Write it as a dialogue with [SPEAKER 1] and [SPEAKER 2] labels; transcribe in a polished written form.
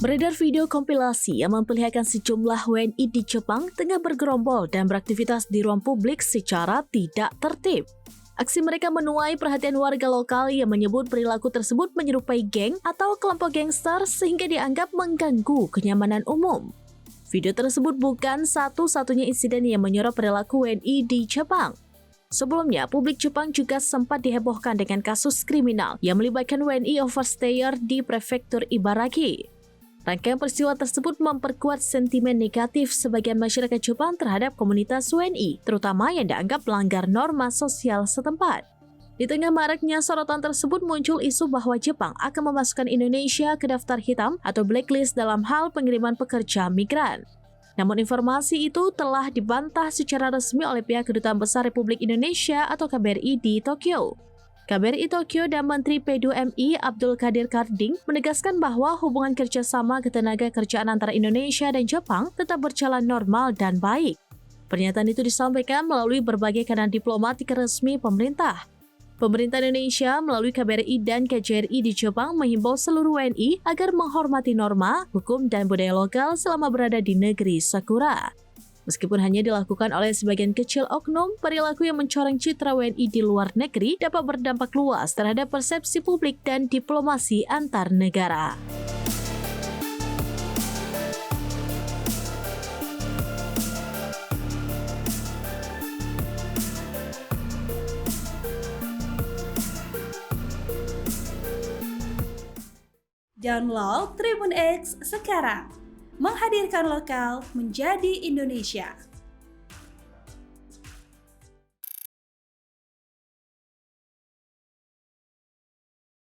[SPEAKER 1] Beredar video kompilasi yang memperlihatkan sejumlah WNI di Jepang tengah bergerombol dan beraktivitas di ruang publik secara tidak tertib. Aksi mereka menuai perhatian warga lokal yang menyebut perilaku tersebut menyerupai geng atau kelompok gangster sehingga dianggap mengganggu kenyamanan umum. Video tersebut bukan satu-satunya insiden yang menyorot perilaku WNI di Jepang. Sebelumnya, publik Jepang juga sempat dihebohkan dengan kasus kriminal yang melibatkan WNI overstayer di prefektur Ibaraki. Rangkaian peristiwa tersebut memperkuat sentimen negatif sebagian masyarakat Jepang terhadap komunitas WNI, terutama yang dianggap melanggar norma sosial setempat. Di tengah maraknya sorotan tersebut muncul isu bahwa Jepang akan memasukkan Indonesia ke daftar hitam atau blacklist dalam hal pengiriman pekerja migran. Namun informasi itu telah dibantah secara resmi oleh pihak Kedutaan Besar Republik Indonesia atau KBRI di Tokyo. KBRI Tokyo dan Menteri P2MI Abdul Qadir Karding menegaskan bahwa hubungan kerjasama ketenaga kerjaan antara Indonesia dan Jepang tetap berjalan normal dan baik. Pernyataan itu disampaikan melalui berbagai kanal diplomatik resmi pemerintah. Pemerintah Indonesia melalui KBRI dan KJRI di Jepang menghimbau seluruh WNI agar menghormati norma, hukum, dan budaya lokal selama berada di negeri Sakura. Meskipun hanya dilakukan oleh sebagian kecil oknum, perilaku yang mencoreng citra WNI di luar negeri dapat berdampak luas terhadap persepsi publik dan diplomasi antar negara.
[SPEAKER 2] Download Tribun X sekarang, menghadirkan lokal menjadi Indonesia.